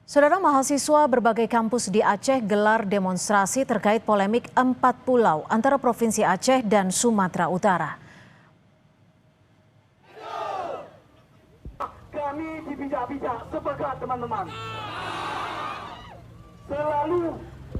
Saudara, mahasiswa berbagai kampus di Aceh gelar demonstrasi terkait polemik 4 pulau antara Provinsi Aceh dan Sumatera Utara. Kami dibijak-bijak sepakat teman-teman.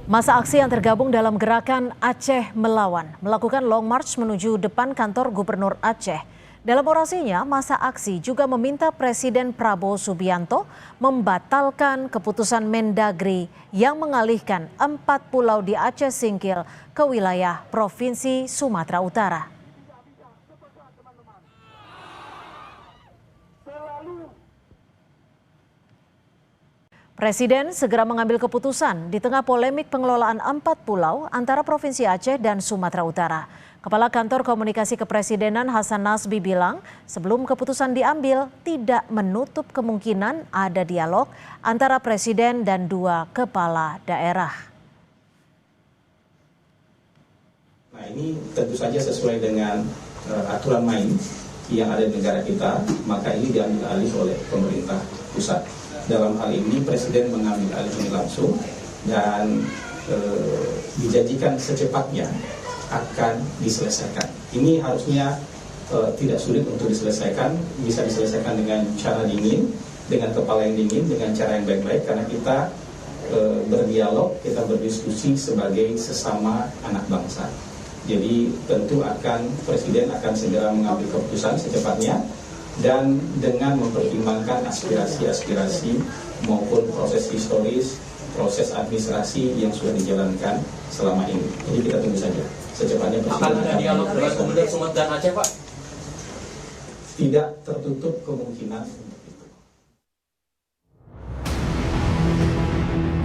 Masa aksi yang tergabung dalam gerakan Aceh Melawan melakukan long march menuju depan kantor Gubernur Aceh. Dalam orasinya, masa aksi juga meminta Presiden Prabowo Subianto membatalkan keputusan Mendagri yang mengalihkan 4 pulau di Aceh Singkil ke wilayah Provinsi Sumatera Utara. Presiden segera mengambil keputusan di tengah polemik pengelolaan 4 pulau antara Provinsi Aceh dan Sumatera Utara. Kepala Kantor Komunikasi Kepresidenan Hasan Nasbi bilang sebelum keputusan diambil tidak menutup kemungkinan ada dialog antara Presiden dan 2 kepala daerah. Nah, ini tentu saja sesuai dengan aturan main yang ada di negara kita, maka ini diambil alih oleh pemerintah pusat. Dalam hal ini Presiden mengambil alih ini langsung dan dijanjikan secepatnya akan diselesaikan. Ini harusnya tidak sulit untuk diselesaikan, bisa diselesaikan dengan cara dingin, dengan kepala yang dingin, dengan cara yang baik-baik, karena kita berdialog, kita berdiskusi sebagai sesama anak bangsa. Jadi tentu Presiden akan segera mengambil keputusan secepatnya dan dengan mempertimbangkan aspirasi-aspirasi maupun proses historis, proses administrasi yang sudah dijalankan selama ini. Jadi kita tunggu saja. Secepatnya akan ada dialog dengan Gubernur Sumatera dan Aceh, Pak? Tidak tertutup kemungkinan untuk itu.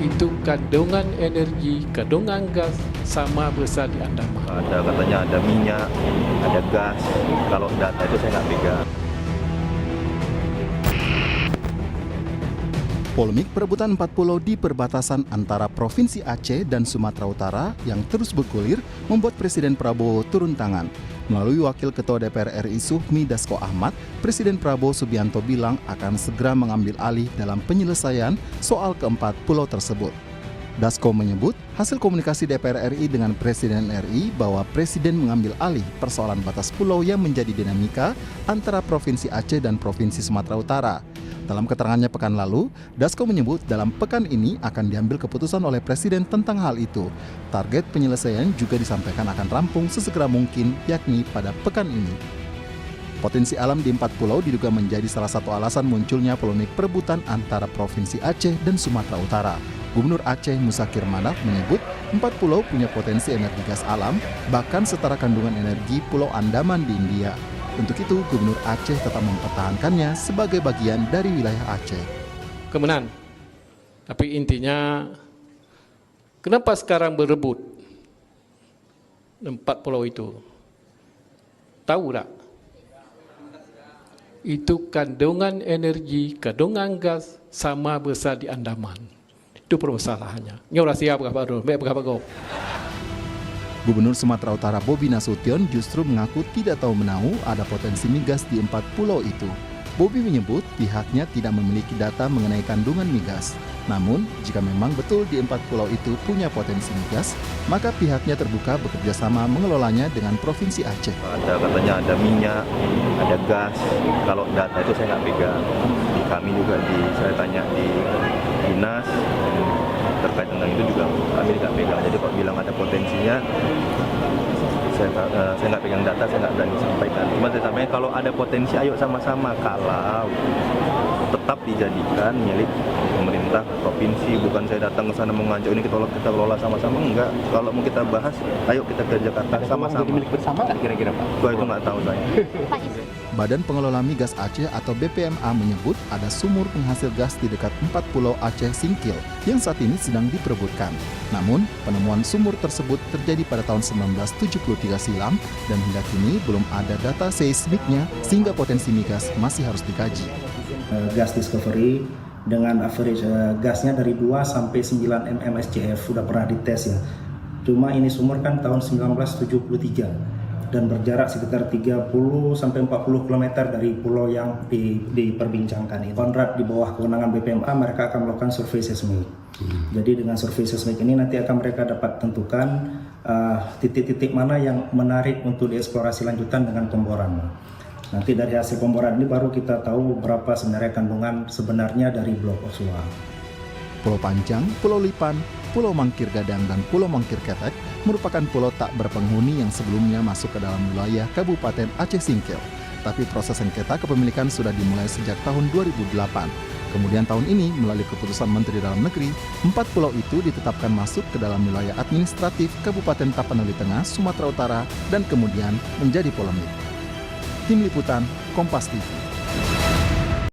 Itu kandungan energi, kandungan gas sama besar di Andaman. Katanya ada minyak, ada gas. Kalau data itu saya nggak pegang. Polemik perebutan 4 pulau di perbatasan antara Provinsi Aceh dan Sumatera Utara yang terus bergulir membuat Presiden Prabowo turun tangan. Melalui Wakil Ketua DPR RI Suhmi Dasko Ahmad, Presiden Prabowo Subianto bilang akan segera mengambil alih dalam penyelesaian soal keempat pulau tersebut. Dasko menyebut hasil komunikasi DPR RI dengan Presiden RI bahwa Presiden mengambil alih persoalan batas pulau yang menjadi dinamika antara Provinsi Aceh dan Provinsi Sumatera Utara. Dalam keterangannya pekan lalu, Dasko menyebut dalam pekan ini akan diambil keputusan oleh Presiden tentang hal itu. Target penyelesaian juga disampaikan akan rampung sesegera mungkin, yakni pada pekan ini. Potensi alam di 4 pulau diduga menjadi salah satu alasan munculnya polemik perebutan antara Provinsi Aceh dan Sumatera Utara. Gubernur Aceh Musakir Manaf menyebut 4 pulau punya potensi energi gas alam, bahkan setara kandungan energi Pulau Andaman di India. Untuk itu, Gubernur Aceh tetap mempertahankannya sebagai bagian dari wilayah Aceh. Kemenan. Tapi intinya, kenapa sekarang berebut 4 pulau itu? Tahu tak? Itu kandungan energi, kandungan gas sama besar di Andaman. Itu permasalahannya. Nyorah siap berapa go? Gubernur Sumatera Utara Bobi Nasution justru mengaku tidak tahu menahu ada potensi migas di 4 pulau itu. Bobi menyebut pihaknya tidak memiliki data mengenai kandungan migas. Namun, jika memang betul di 4 pulau itu punya potensi migas, maka pihaknya terbuka bekerja sama mengelolanya dengan Provinsi Aceh. Katanya ada minyak, ada gas. Kalau data itu saya nggak pegang. Di kami juga saya tanya di dinas terkait dengan itu juga kami tidak pegang. Jadi kalau bilang ada potensinya, saya nggak pegang data, saya nggak berani sampaikan. Cuma saya sampaikan kalau ada potensi, ayo sama-sama. Kalau tetap dijadikan milik pemerintah provinsi, bukan saya datang ke sana mengajak ini kita kelola sama-sama, enggak. Kalau mau kita bahas, ayo kita ke Jakarta sama-sama. Milik bersama nggak kira-kira, Pak? Wah, itu nggak tahu saya. Badan Pengelola Migas Aceh atau BPMA menyebut ada sumur penghasil gas di dekat 4 pulau Aceh Singkil yang saat ini sedang diperebutkan. Namun, penemuan sumur tersebut terjadi pada tahun 1973 silam dan hingga kini belum ada data seismiknya sehingga potensi migas masih harus dikaji. Gas discovery dengan average gasnya dari 2 sampai 9 mmSCF sudah pernah dites ya. Cuma ini sumur kan tahun 1973. dan berjarak sekitar 30 sampai 40 km dari pulau yang diperbincangkan ini. Konrad di bawah kewenangan BPMA mereka akan melakukan survei seismik. Jadi dengan survei seismik ini nanti akan mereka dapat tentukan titik-titik mana yang menarik untuk dieksplorasi lanjutan dengan pemboran. Nanti dari hasil pemboran ini baru kita tahu berapa sebenarnya kandungan sebenarnya dari blok Osua. Pulau Panjang, Pulau Lipan, Pulau Mangkir Gadang, dan Pulau Mangkir Ketek merupakan pulau tak berpenghuni yang sebelumnya masuk ke dalam wilayah Kabupaten Aceh Singkil. Tapi proses sengketa kepemilikan sudah dimulai sejak tahun 2008. Kemudian tahun ini melalui keputusan Menteri Dalam Negeri, 4 pulau itu ditetapkan masuk ke dalam wilayah administratif Kabupaten Tapanuli Tengah, Sumatera Utara, dan kemudian menjadi polemik. Tim Liputan, Kompas TV.